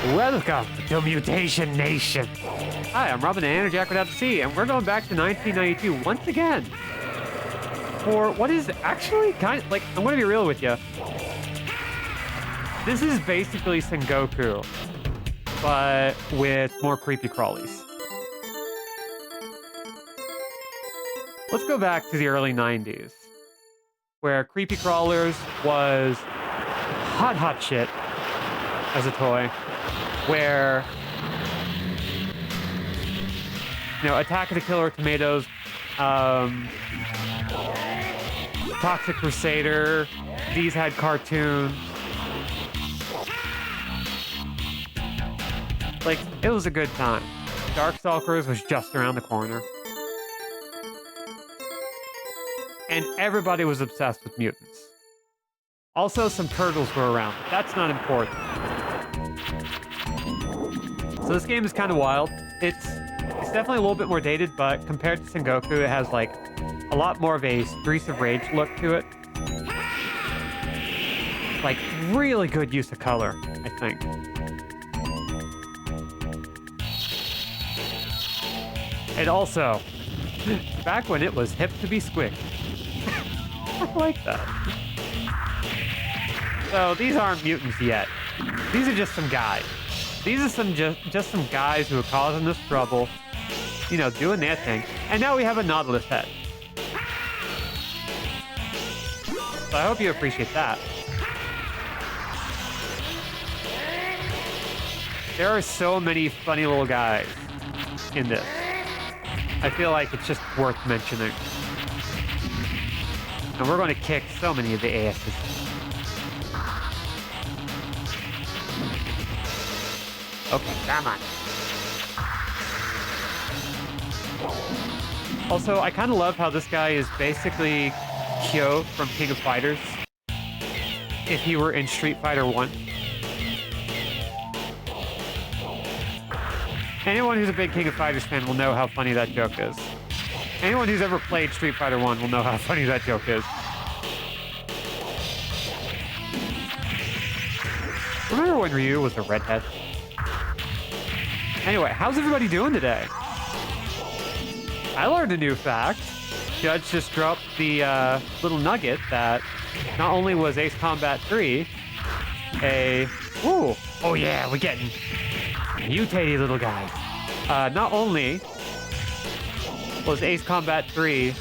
Welcome to Mutation Nation. Hi, I'm Robin and Jack Without the Sea, and we're going back to 1992 once again. For what is actually kind of like, I'm going to be real with you. This is basically Sengoku, but with more creepy crawlies. Let's go back to the early 90s, where creepy crawlers was hot shit as a toy. Where, you know, Attack of the Killer Tomatoes, Toxic Crusader, these had cartoons. Like, it was a good time. Darkstalkers was just around the corner. And everybody was obsessed with mutants. Also, some turtles were around, but that's not important. So this game is kind of wild. It's definitely a little bit more dated, but compared to Sengoku, it has like a lot more of a Streets of Rage look to it. Like really good use of color, I think. And also, back when it was hip to be squick. I like that. So these aren't mutants yet. These are just some guys. These are some just some guys who are causing us trouble, you know, doing their thing. And now we have a Nautilus head. So I hope you appreciate that. There are so many funny little guys in this. I feel like it's just worth mentioning. And we're going to kick so many of the asses. Okay, come on. Also, I kind of love how this guy is basically Kyo from King of Fighters. If he were in Street Fighter 1. Anyone who's a big King of Fighters fan will know how funny that joke is. Anyone who's ever played Street Fighter 1 will know how funny that joke is. Remember when Ryu was a redhead? Anyway, how's everybody doing today? I learned a new fact. Judge just dropped the little nugget that not only was Ace Combat 3 oh yeah, we're getting mutated little guys. Not only was Ace Combat 3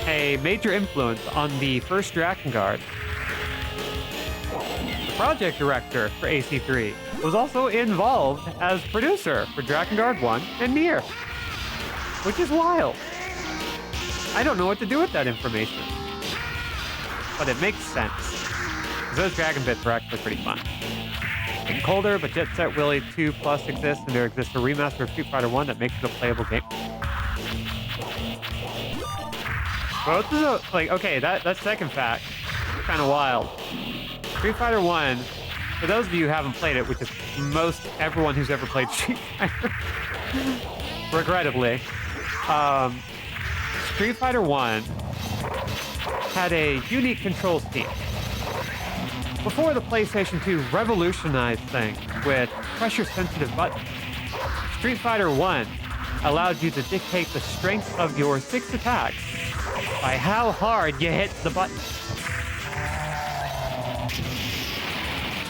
a major influence on the first Dragon Guard, the project director for AC3 was also involved as producer for Dragon Guard 1 and Nier, which is wild. I don't know what to do with that information, but it makes sense. Those Dragon bits are actually pretty fun. Getting colder, but Jet Set Willy 2 Plus exists, and there exists a remaster of Street Fighter 1 that makes it a playable game. Both of the, like, okay, that second fact is kind of wild. Street Fighter 1, for those of you who haven't played it, which is most everyone who's ever played Street Fighter, regrettably, Street Fighter 1 had a unique control scheme. Before the PlayStation 2 revolutionized things with pressure-sensitive buttons, Street Fighter 1 allowed you to dictate the strength of your 6 attacks by how hard you hit the button.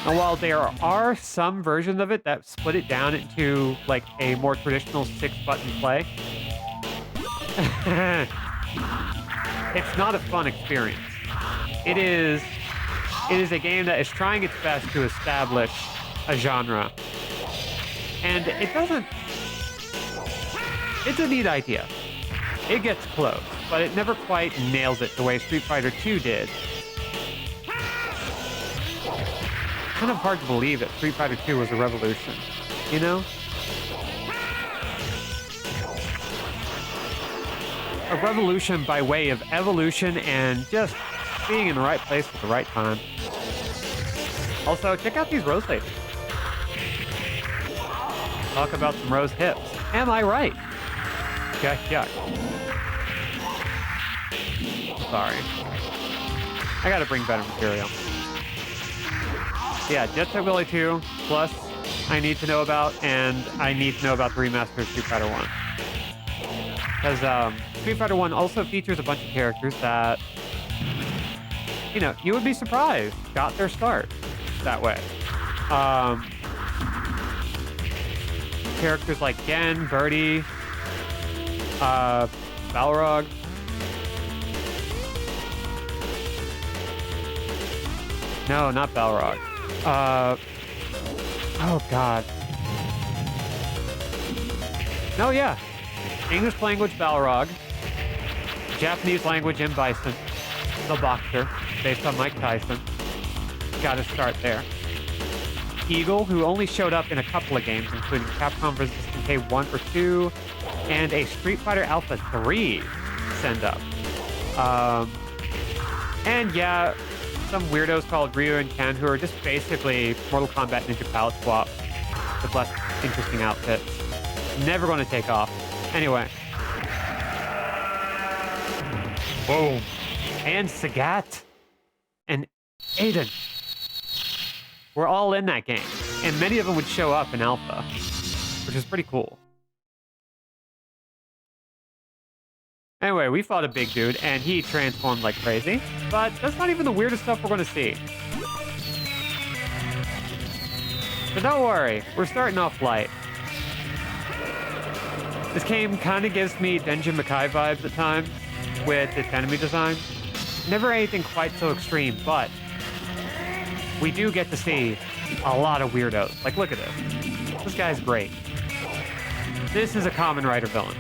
And while there are some versions of it that split it down into like a more traditional 6-button play, it's not a fun experience. It is a game that is trying its best to establish a genre. And it doesn't... It's a neat idea. It gets close, but it never quite nails it the way Street Fighter 2 did. Kind of hard to believe that Street Fighter 2 was a revolution, you know? A revolution by way of evolution and just being in the right place at the right time. Also, check out these Rose ladies. Talk about some Rose hips. Am I right? Yuck. Sorry. I gotta bring better material. Yeah, Jet Set Willy 2, plus I need to know about, and I need to know about the remastered Street Fighter 1. Because Street Fighter 1 also features a bunch of characters that, you know, you would be surprised got their start that way. Characters like Gen, Birdie, Balrog. No, not Balrog. Oh god. No, yeah. English language Balrog. Japanese language M. Bison. The boxer, based on Mike Tyson. Gotta start there. Eagle, who only showed up in a couple of games, including Capcom vs. SNK 1 or 2, and a Street Fighter Alpha 3 send-up. And yeah, some weirdos called Ryu and Ken, who are just basically Mortal Kombat Ninja Palette Swap with less interesting outfits. Never going to take off. Anyway. Boom. And Sagat. And Aiden. We're all in that game. And many of them would show up in Alpha, which is pretty cool. Anyway, we fought a big dude, and he transformed like crazy. But that's not even the weirdest stuff we're going to see. But don't worry, we're starting off light. This game kind of gives me Denji Makai vibes at times with its enemy design. Never anything quite so extreme, but we do get to see a lot of weirdos. Like, look at this. This guy's great. This is a Kamen Rider villain.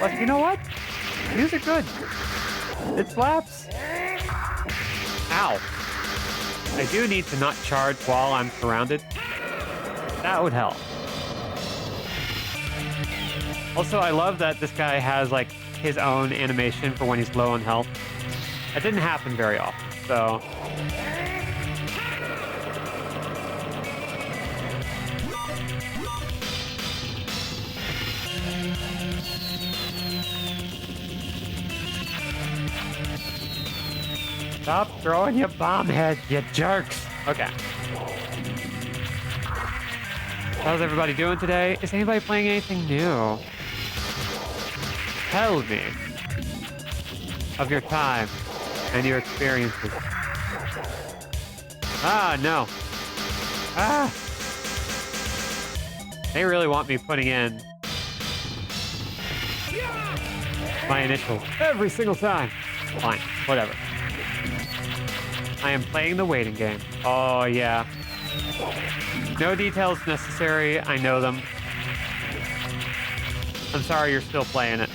But you know what? These are good. It slaps. Ow. I do need to not charge while I'm surrounded. That would help. Also, I love that this guy has, like, his own animation for when he's low on health. That didn't happen very often, so... Stop throwing your bomb head, you jerks. Okay. How's everybody doing today? Is anybody playing anything new? Tell me of your time and your experiences. Ah, no. Ah! They really want me putting in my initials every single time. Fine, whatever. I am playing the waiting game. Oh, yeah. No details necessary. I know them. I'm sorry you're still playing it.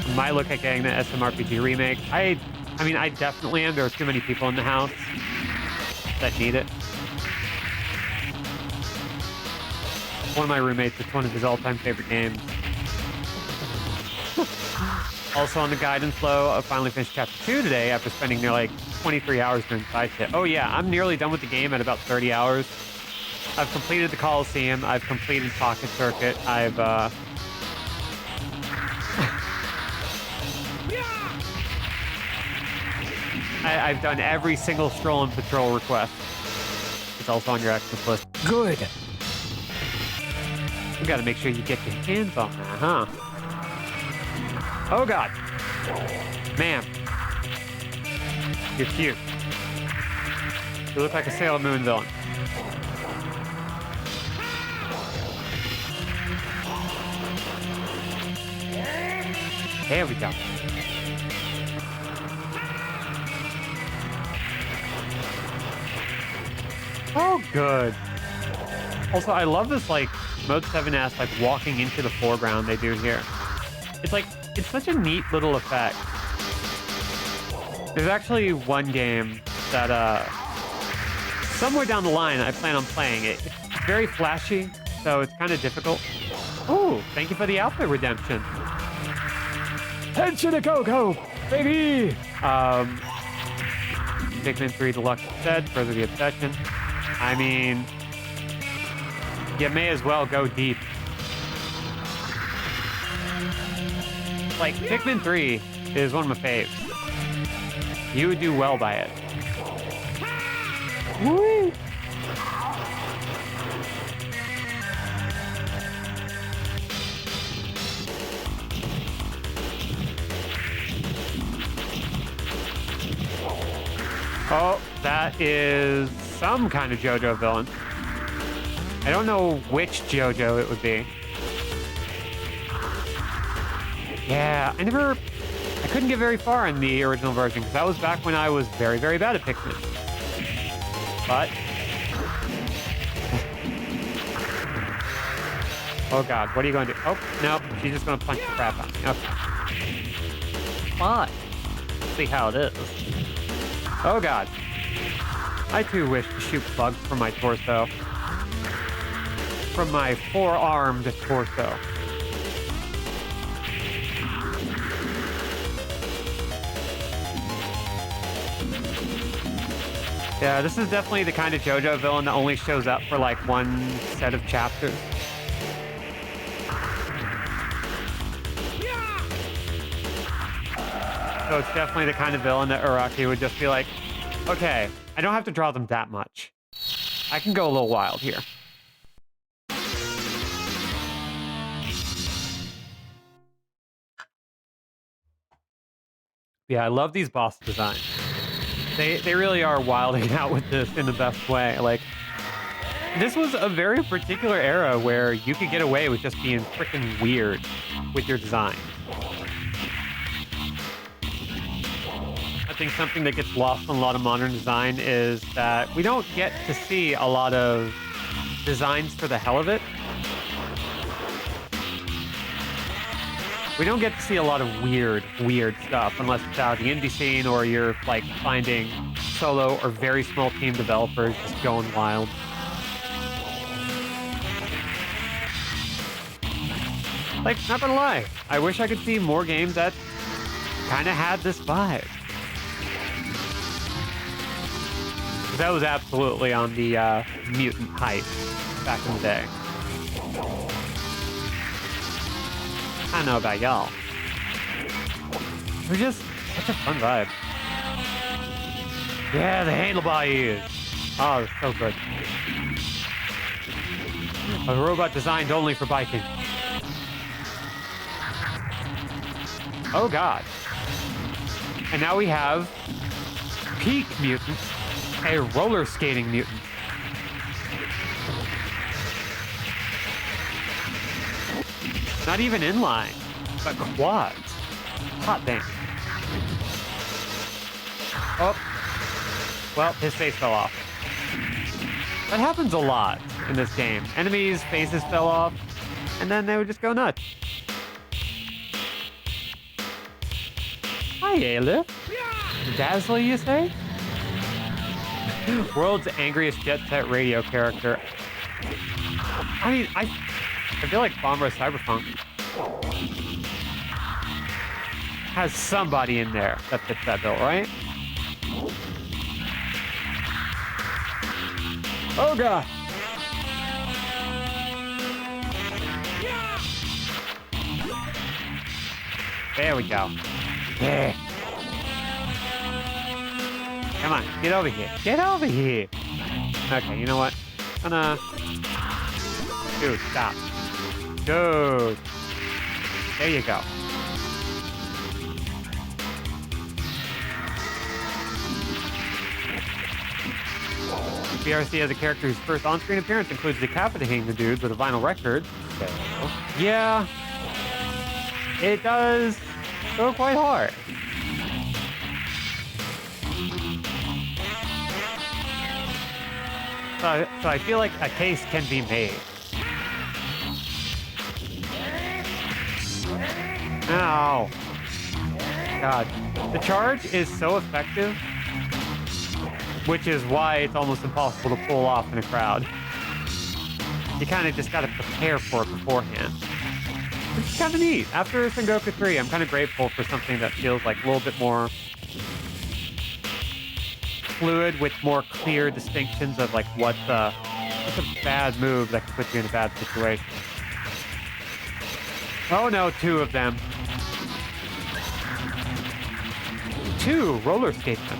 I might look at getting the SMRPG remake. I mean, I definitely am. There are too many people in the house that need it. One of my roommates, it's one of his all-time favorite games. Also on the guidance flow, I finally finished Chapter 2 today after spending near like 23 hours doing side shit. Oh yeah, I'm nearly done with the game at about 30 hours. I've completed the Coliseum. I've completed Pocket Circuit. I've done every single stroll and patrol request. It's also on your Xmas list. Good. You gotta make sure you get your hands on that, huh? Oh god. Ma'am. You're cute. You look like a Sailor Moon villain. There we go. Oh, good. Also, I love this, like, Mode 7S, like, walking into the foreground they do here. It's like, it's such a neat little effect. There's actually one game that, somewhere down the line I plan on playing it. It's very flashy, so it's kind of difficult. Ooh, thank you for the outfit redemption. Tension a go-go, baby! Pikmin 3 Deluxe said, further the obsession. I mean, you may as well go deep. Like, Pikmin 3 is one of my faves. You would do well by it. Woo! Oh, that is some kind of JoJo villain. I don't know which JoJo it would be. Yeah, I couldn't get very far in the original version because that was back when I was very, very bad at Pikmin. But... oh god, what are you going to do? Oh, no, she's just going to punch the crap out of me. Okay. Fine. See how it is. Oh god. I too wish to shoot bugs from my torso. From my four-armed torso. Yeah, this is definitely the kind of JoJo villain that only shows up for like one set of chapters. So it's definitely the kind of villain that Araki would just be like, okay, I don't have to draw them that much. I can go a little wild here. Yeah, I love these boss designs. They really are wilding out with this in the best way. Like, this was a very particular era where you could get away with just being freaking weird with your design. I think something that gets lost in a lot of modern design is that we don't get to see a lot of designs for the hell of it. We don't get to see a lot of weird stuff unless it's out of the indie scene or you're like finding solo or very small team developers just going wild. Like, not gonna lie, I wish I could see more games that kind of had this vibe. That was absolutely on the mutant hype back in the day. I don't know about y'all. It was just such a fun vibe. Yeah, the handlebar ears. Oh, it's so good. A robot designed only for biking. Oh god. And now we have Peak Mutant, a roller skating mutant. Not even inline, but quads. Hot dang. Oh. Well, his face fell off. That happens a lot in this game. Enemies' faces fell off, and then they would just go nuts. Hi, Aleph. Dazzle, you say? World's angriest jet set radio character. I mean, I feel like Bombra Cyberpunk has somebody in there that fits that bill, right? Oh god! There we go. Yeah. Come on, get over here. Get over here! Okay, you know what? I'm gonna... Dude, stop. Dude. There you go. BRC as a character whose first on-screen appearance includes decapitating the dudes with a vinyl record. So, yeah. It does go quite hard. So I feel like a case can be made. Ow. God. The charge is so effective, which is why it's almost impossible to pull off in a crowd. You kind of just got to prepare for it beforehand. Which is kind of neat. After Sengoku 3, I'm kind of grateful for something that feels like a little bit more fluid with more clear distinctions of like what's a bad move that can put you in a bad situation. Oh no, two of them. 2 roller skatemen.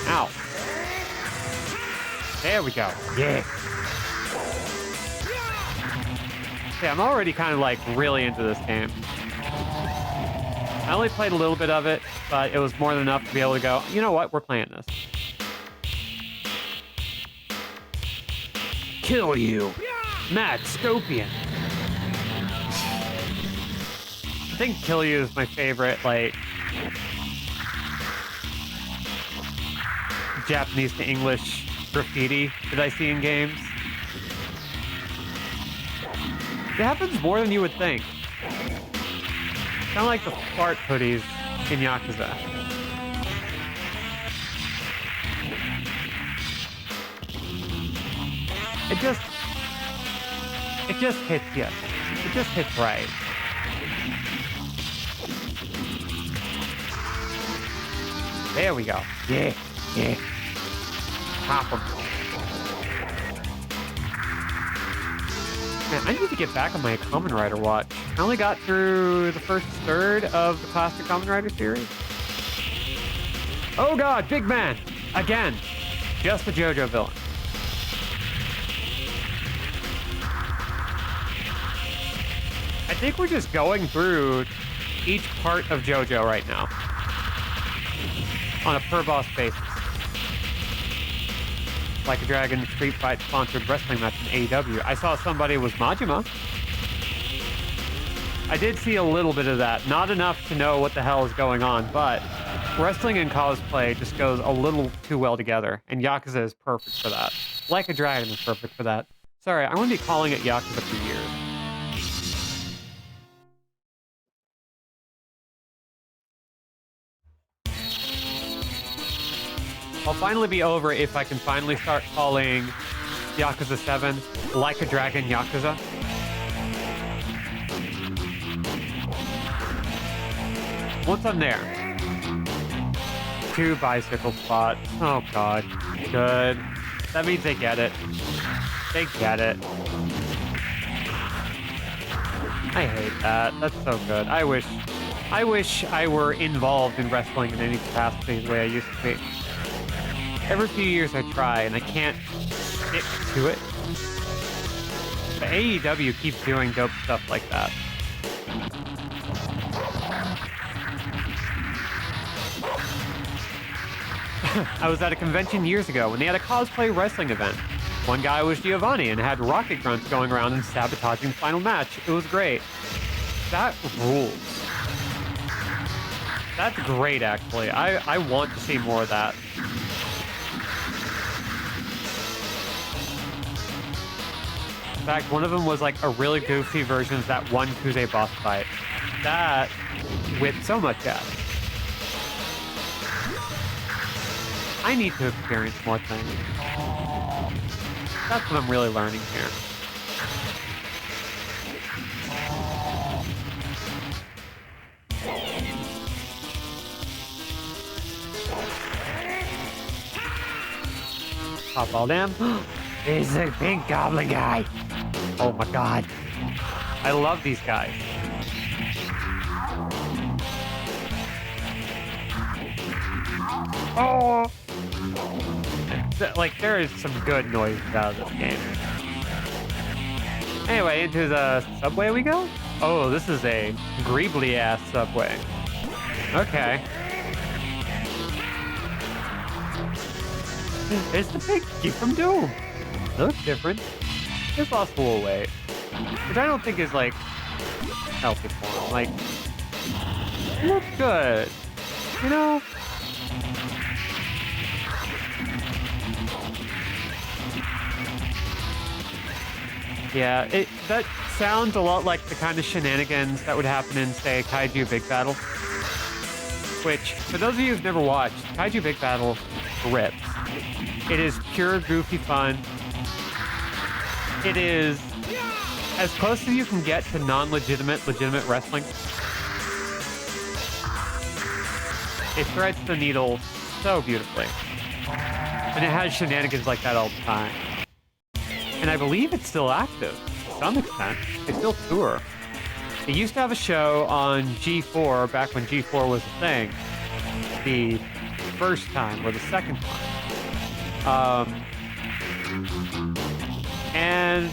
Ow. There we go. Yeah. Yeah, I'm already kind of like really into this game. I only played a little bit of it, but it was more than enough to be able to go, you know what, we're playing this. Kill you, Mad Scorpion. I think Kill You is my favorite, like, Japanese to English graffiti that I see in games. It happens more than you would think. Kind of like the fart hoodies in Yakuza. It just hits you. It just hits right. There we go. Yeah, yeah. Pop 'em. Man, I need to get back on my Kamen Rider watch. I only got through the first third of the classic Kamen Rider series. Oh god, big man! Again! Just a JoJo villain. I think we're just going through each part of JoJo right now. On a per-boss basis. Like a Dragon Street Fight sponsored wrestling match in AEW. I saw somebody was Majima. I did see a little bit of that. Not enough to know what the hell is going on, but wrestling and cosplay just goes a little too well together, and Yakuza is perfect for that. Like a Dragon is perfect for that. Sorry, I'm going to be calling it Yakuza for years. I'll finally be over if I can finally start calling Yakuza 7 Like a Dragon Yakuza. Once I'm there. 2 bicycle spots. Oh god. Good. That means they get it. They get it. I hate that. That's so good. I wish I were involved in wrestling in any capacity the way I used to be. Every few years I try, and I can't stick to it. But AEW keeps doing dope stuff like that. I was at a convention years ago when they had a cosplay wrestling event. One guy was Giovanni and had rocket grunts going around and sabotaging the final match. It was great. That rules. That's great, actually. I want to see more of that. In fact, one of them was like a really goofy version of that one Kuze boss fight. That whipped so much ass. I need to experience more things. That's what I'm really learning here. Pop all them. He's a big goblin guy. Oh my god. I love these guys. Oh! Like, there is some good noise out of this game. Anyway, into the subway we go? Oh, this is a greebly-ass subway. Okay. It's the piggy from Doom. It looks different. It's lost a little weight. Which I don't think is, like, healthy for him. Like, it looks good. You know? Yeah, that sounds a lot like the kind of shenanigans that would happen in, say, Kaiju Big Battle. Which, for those of you who've never watched, Kaiju Big Battle rips. It is pure goofy fun. It is as close as you can get to legitimate wrestling. It threads the needle so beautifully. And it has shenanigans like that all the time. And I believe it's still active to some extent. They still tour. It used to have a show on G4 back when G4 was a thing. The first time or the second time. And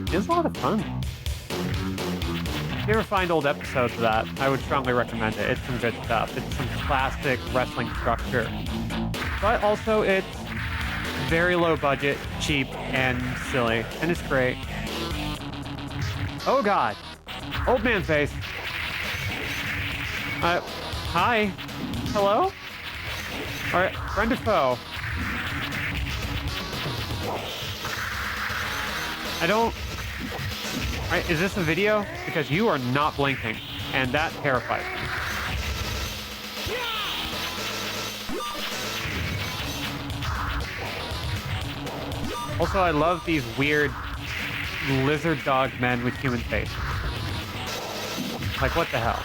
it was a lot of fun. If you ever find old episodes of that, I would strongly recommend it. It's some good stuff. It's some classic wrestling structure. But also it's very low budget, cheap, and silly. And it's great. Oh god. Old man face. Hi. Hello? Alright, friend or foe? I don't... Alright, is this a video? Because you are not blinking, and that terrifies me. Also, I love these weird lizard dog men with human face. Like, what the hell?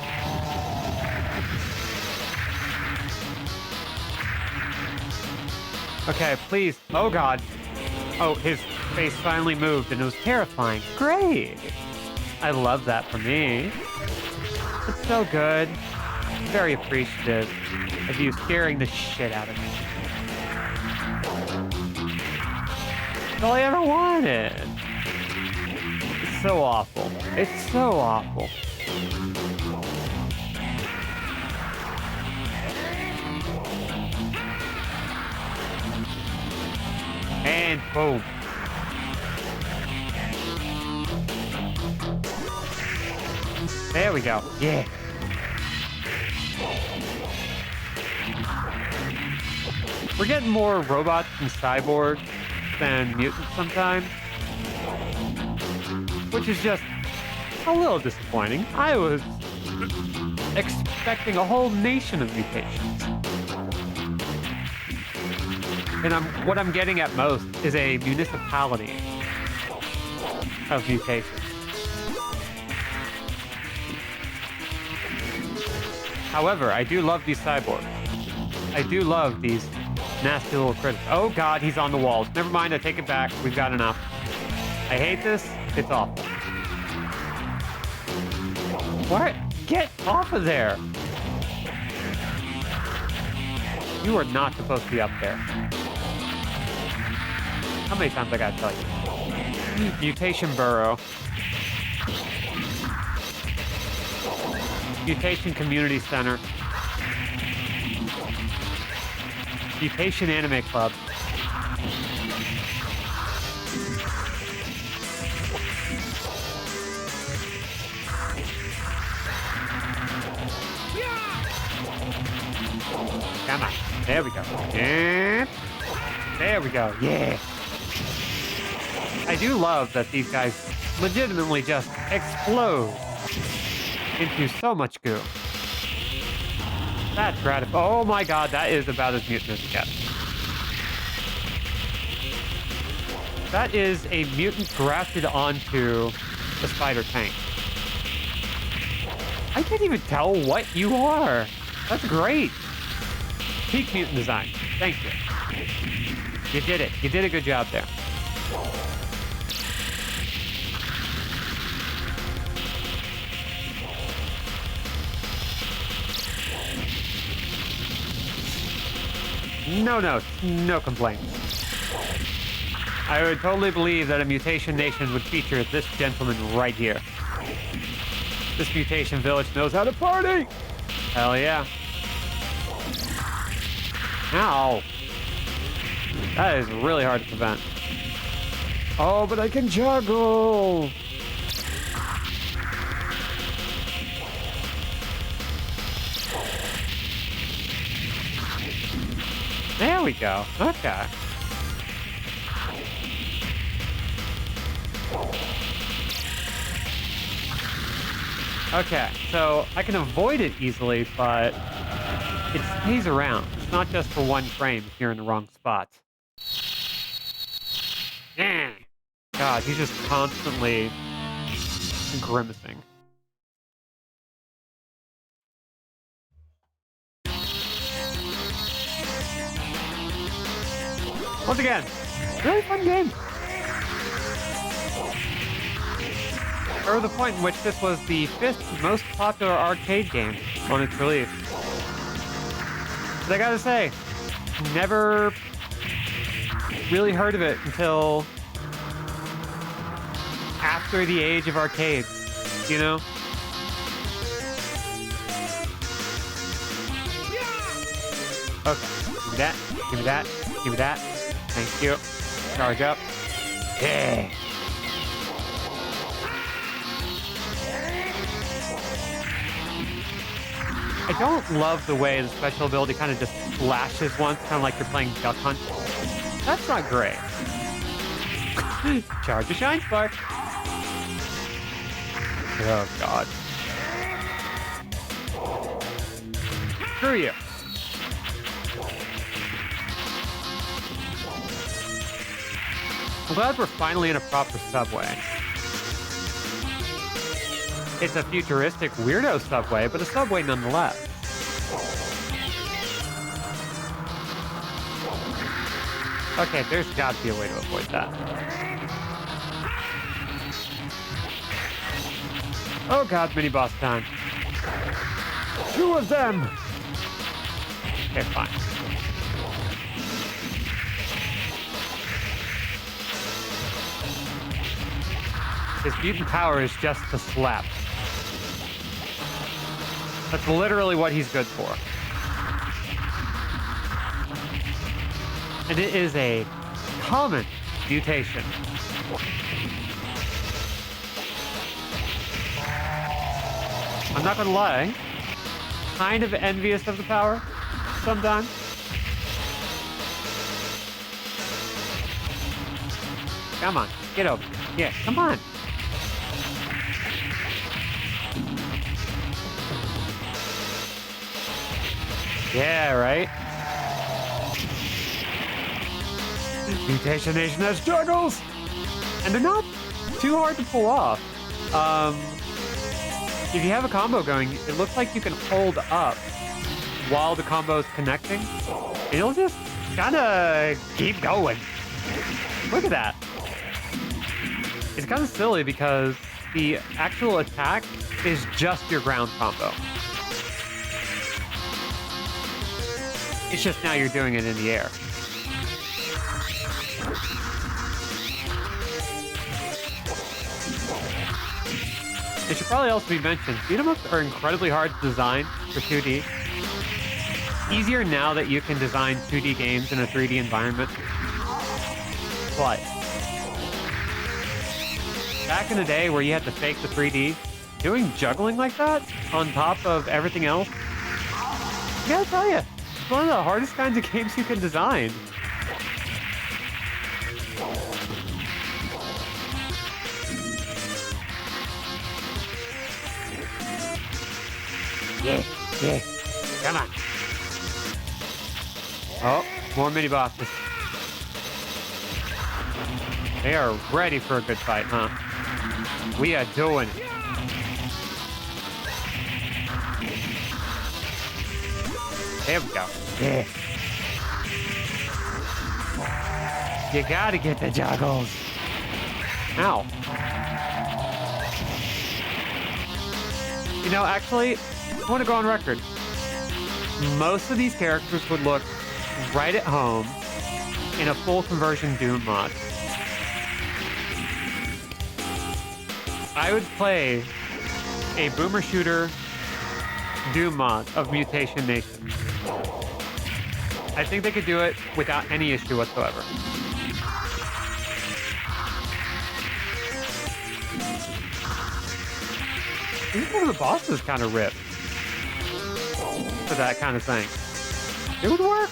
Okay, please. Oh, God. Oh, his face finally moved, and it was terrifying. Great. I love that for me. It's so good. Very appreciative of you scaring the shit out of me. That's all I ever wanted. It's so awful. It's so awful. And boom. There we go. Yeah. We're getting more robots and cyborgs than mutants sometimes. Which is just a little disappointing. I was expecting a whole nation of mutations. And what I'm getting at most is a municipality of mutations. However, I do love these cyborgs. I do love these nasty little critters. Oh god, he's on the walls. Never mind, I take it back. We've got enough. I hate this. It's awful. What? Get off of there. You are not supposed to be up there. How many times I gotta tell you? Mutation Burrow. Mutation Community Center. Mutation Anime Club. Come on. There we go. And there we go. Yeah. I do love that these guys legitimately just explode into so much goo. That's gratifying. Oh my god, that is about as mutant as it gets. That is a mutant grafted onto a spider tank. I can't even tell what you are. That's great. Peak mutant design. Thank you. You did it. You did a good job there. No complaints. I would totally believe that a Mutation Nation would feature this gentleman right here. This mutation village knows how to party! Hell yeah. Ow. That is really hard to prevent. Oh, but I can juggle! There we go. Okay. Okay, so I can avoid it easily, but it stays around. It's not just for one frame if you're in the wrong spot. God, he's just constantly grimacing. Once again, really fun game. or the point in which this was the 5th most popular arcade game on its release. But I gotta say, never really heard of it until after the age of arcades, you know? Okay, give me that, give me that, give me that. Thank you. Charge up. Yeah. I don't love the way the special ability kind of just flashes once, kind of like you're playing Duck Hunt. That's not great. Charge a Shine Spark. Oh, God. Screw you. I'm glad we're finally in a proper subway. It's a futuristic weirdo subway, but a subway nonetheless. Okay, there's got to be a way to avoid that. Oh God, mini boss time. 2 of them! Okay, fine. His mutant power is just to slap. That's literally what he's good for. And it is a common mutation. I'm not gonna lie, kind of envious of the power sometimes. Come on, get over. Yeah, come on. Yeah, right? Mutation Nation has juggles! And they're not too hard to pull off. If you have a combo going, it looks like you can hold up while the combo is connecting. And you'll just kind of keep going. Look at that. It's kind of silly because the actual attack is just your ground combo. It's just now you're doing it in the air. It should probably also be mentioned, beat-em-ups are incredibly hard to design for 2D. Easier now that you can design 2D games in a 3D environment. But back in the day where you had to fake the 3D, doing juggling like that on top of everything else, I gotta tell you, it's one of the hardest kinds of games you can design. Yeah, yeah, come on. Oh, more mini bosses. They are ready for a good fight, huh? We are doing it. There we go. Yeah. You gotta get the juggles. Ow. You know, actually, I want to go on record. Most of these characters would look right at home in a full conversion Doom mod. I would play a boomer shooter Doom mod of Mutation Nation. I think they could do it without any issue whatsoever. Even one of the bosses kind of ripped for that kind of thing. It would work.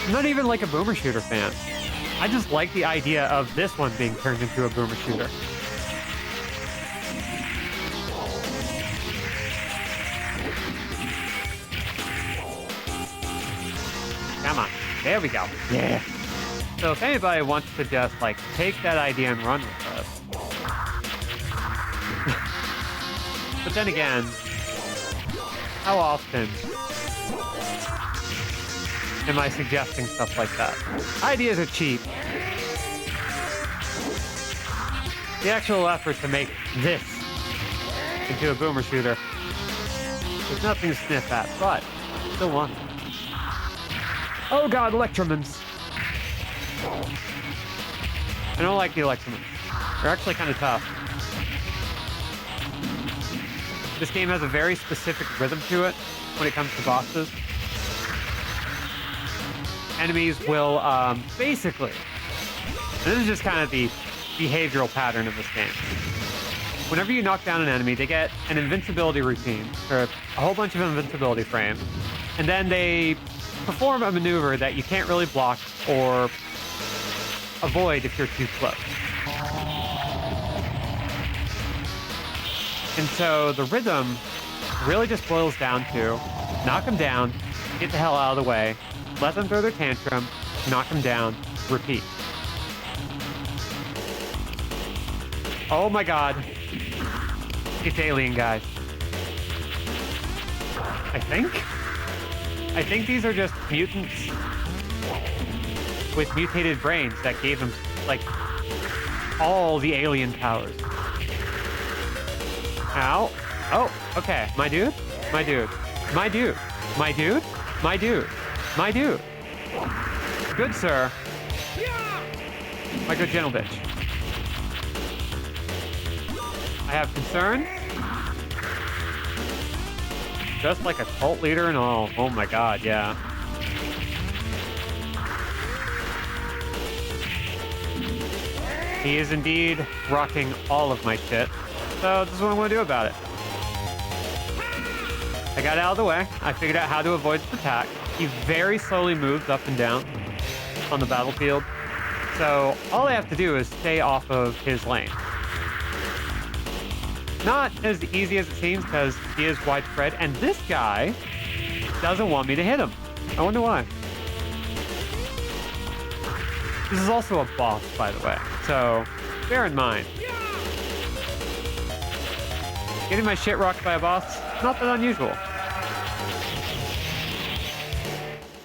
I'm not even like a boomer shooter fan. I just like the idea of this one being turned into a boomer shooter. Come on. There we go. Yeah. So if anybody wants to just like take that idea and run with us. But then again, how often am I suggesting stuff like that? Ideas are cheap. the actual effort to make this into a boomer shooter, there's nothing to sniff at, but still one. Oh god, Electromans. I don't like the Electromans. They're actually kind of tough. This game has a very specific rhythm to it when it comes to bosses. Enemies will, basically, and this is just kind of the behavioral pattern of this game. Whenever you knock down an enemy, they get an invincibility routine, or a whole bunch of invincibility frames, and then they perform a maneuver that you can't really block or avoid if you're too close. And so the rhythm really just boils down to knock them down, get the hell out of the way, let them throw their tantrum, knock them down, repeat. Oh my god. It's alien guys. I think these are just mutants with mutated brains that gave them, like, all the alien powers. Ow. Oh, okay. My dude. My dude. My dude. My dude. My dude. My dude. Good sir. My good gentle bitch. I have concerns. Just like a cult leader and all. Oh my god, yeah. He is indeed rocking all of my shit. So this is what I'm going to do about it. I got out of the way. I figured out how to avoid his attack. He very slowly moves up and down on the battlefield. So all I have to do is stay off of his lane. Not as easy as it seems because he is widespread, and this guy doesn't want me to hit him. I wonder why. This is also a boss, by the way, so bear in mind. Getting my shit rocked by a boss, not that unusual.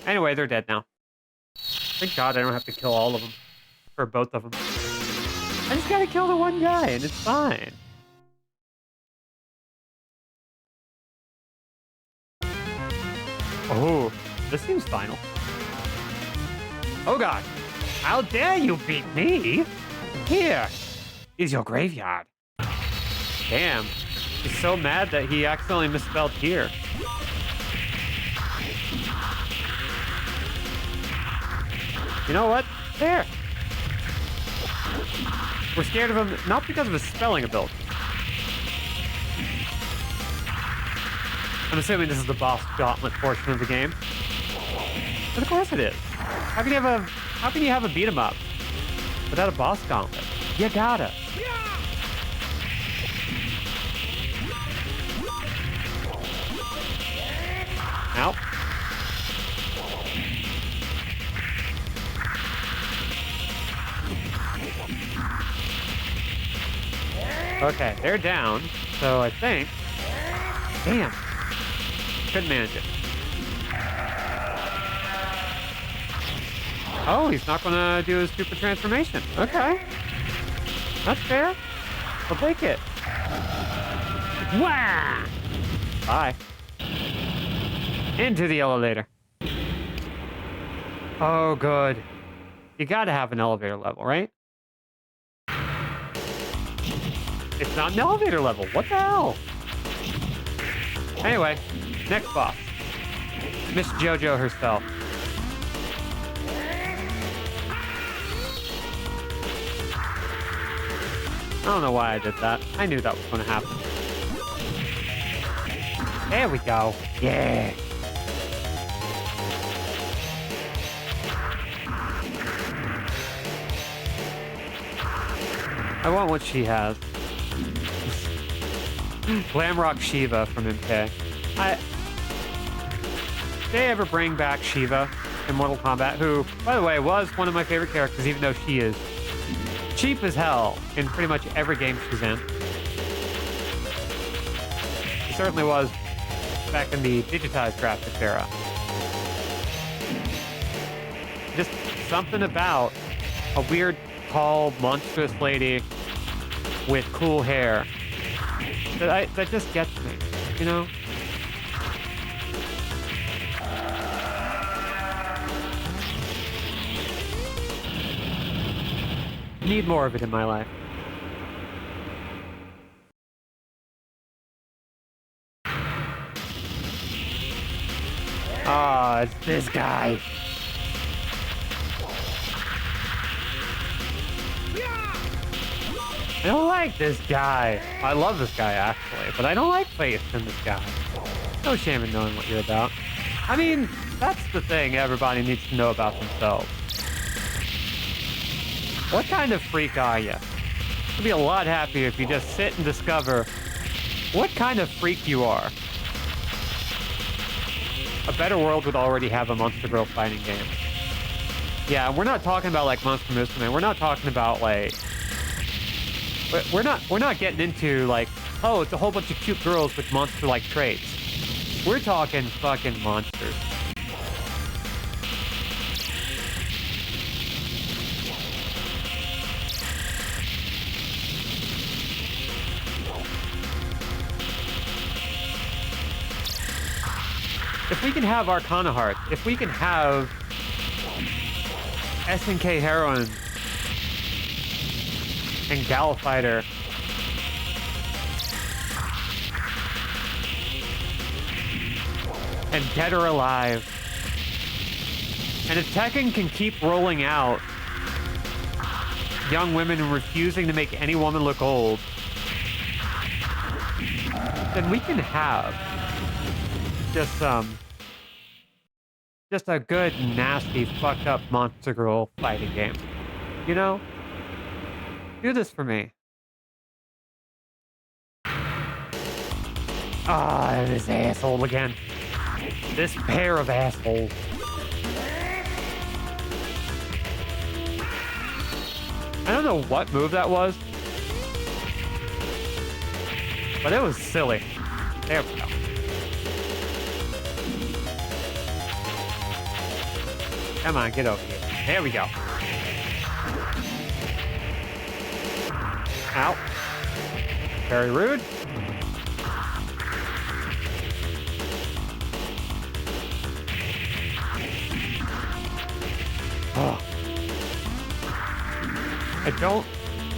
Anyway, they're dead now. Thank God I don't have to kill all of them. Or both of them. I just gotta kill the one guy, and it's fine. Oh, this seems final. Oh god. How dare you beat me? Here is your graveyard. Damn. He's so mad that he accidentally misspelled here. You know what? There. We're scared of him, not because of his spelling ability. I'm assuming this is the boss gauntlet portion of the game. But of course it is. How can you have a beat 'em up without a boss gauntlet? You gotta. Ow. Okay, they're down, so I think... Damn. Couldn't manage it. Oh, he's not gonna do his stupid transformation. Okay. That's fair. I'll take it. Wah! Bye. Into the elevator. Oh, good. You gotta have an elevator level, right? It's not an elevator level. What the hell? Anyway, next boss. Miss JoJo herself. I don't know why I did that. I knew that was going to happen. There we go. Yeah. I want what she has. Glamrock Shiva from MK. Did they ever bring back Shiva in Mortal Kombat, who, by the way, was one of my favorite characters, even though she is cheap as hell in pretty much every game she's in. She certainly was back in the digitized graphics era. Just something about a weird, tall, monstrous lady with cool hair that just gets me, you know? Need more of it in my life. Ah, it's this guy. I don't like this guy. I love this guy, actually, but I don't like faith in this guy. No shame in knowing what you're about. I mean, that's the thing everybody needs to know about themselves. What kind of freak are you? I'd be a lot happier if you just sit and discover what kind of freak you are. A better world would already have a Monster Girl fighting game. Yeah, we're not talking about like Monster Musume. We're not talking about like... We're not getting into like, oh, it's a whole bunch of cute girls with monster-like traits. We're talking fucking monsters. If we can have Arcana Heart, if we can have SNK Heroine and Gal Fighter, and Dead or Alive, and if Tekken can keep rolling out young women refusing to make any woman look old, then we can have just a good, nasty, fucked up Monster Girl fighting game. You know? Do this for me. Ah, this asshole again. This pair of assholes. I don't know what move that was, but it was silly. There we go. Come on, get over here. There we go. Ow. Very rude. Oh. I don't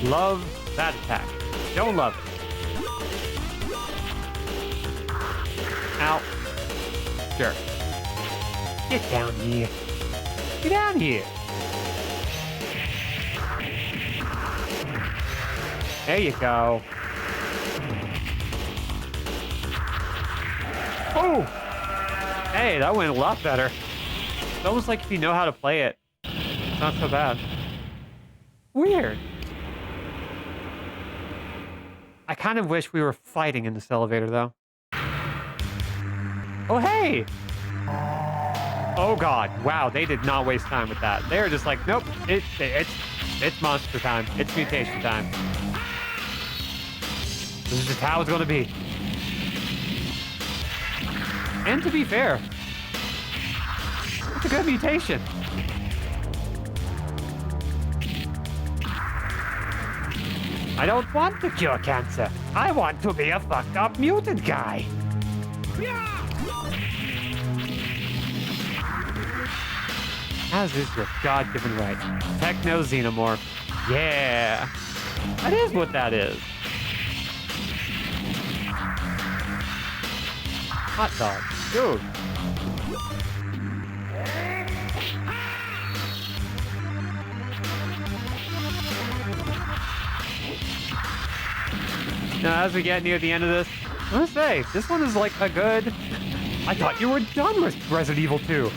love that attack. Don't love it. Ow. Sure. Get down here. Get down here. There you go. Oh! Hey, that went a lot better. It's almost like if you know how to play it, it's not so bad. Weird. I kind of wish we were fighting in this elevator, though. Oh, hey! Oh, God. Wow, they did not waste time with that. They were just like, nope, it's monster time. It's mutation time. This is just how it's going to be. And to be fair, it's a good mutation. I don't want to cure cancer. I want to be a fucked up mutant guy. As is your God-given right. Techno Xenomorph. Yeah. That is what that is. Hot dog. Dude. Now, as we get near the end of this, I want to say, this one is like a good... I thought you were done with Resident Evil 2.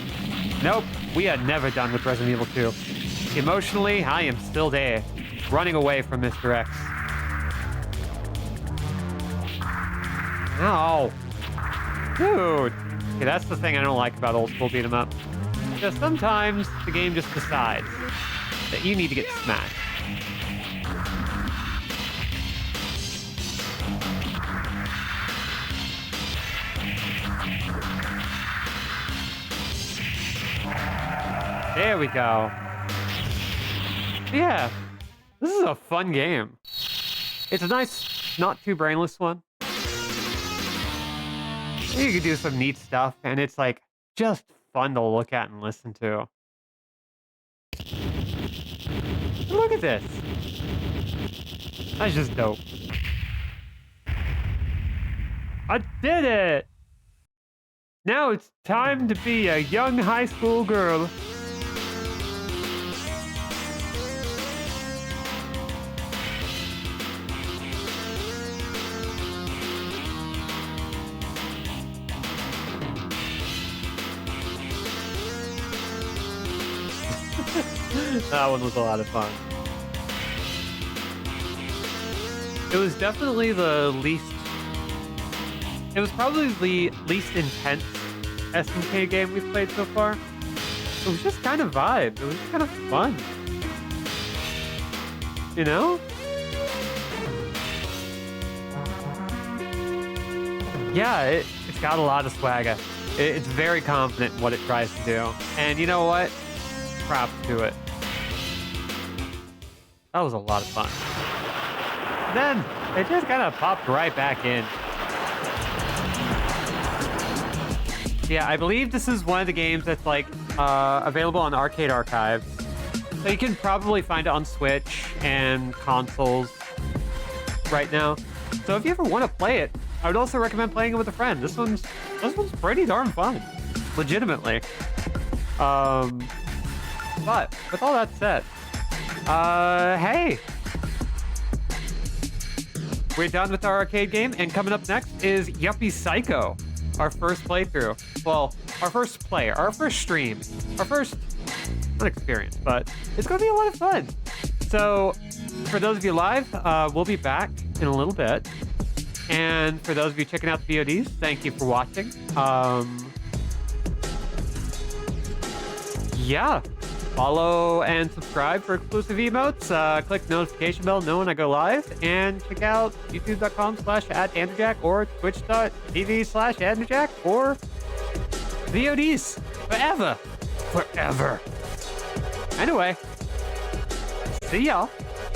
Nope, we are never done with Resident Evil 2. Emotionally, I am still there, running away from Mr. X. Ow. Dude. Okay, that's the thing I don't like about old school beat 'em up. Because sometimes the game just decides that you need to get smacked. There we go. Yeah, this is a fun game. It's a nice, not too brainless one. You can do some neat stuff, and it's like just fun to look at and listen to. Look at this. That's just dope. I did it! Now it's time to be a young high school girl. That one was a lot of fun. It was definitely the least... It was probably the least intense SNK game we've played so far. It was just kind of vibe. It was just kind of fun. You know? Yeah, it's got a lot of swagger. It's very confident in what it tries to do. And you know what? Props to it. That was a lot of fun. Then it just kind of popped right back in. Yeah, I believe this is one of the games that's like available on Arcade Archive. So you can probably find it on Switch and consoles right now. So if you ever want to play it, I would also recommend playing it with a friend. This one's pretty darn fun, legitimately. But with all that said, hey, we're done with our arcade game, and coming up next is Yuppie Psycho, our first playthrough. Well, our first play, our first stream, our first, not experience, but it's going to be a lot of fun. So, for those of you live, we'll be back in a little bit. And for those of you checking out the VODs, thank you for watching. Yeah. Follow and subscribe for exclusive emotes. Click the notification bell to know when I go live. And check out youtube.com/@Andrewjack or twitch.tv/Andrewjack for VODs forever. Forever. Anyway, see y'all.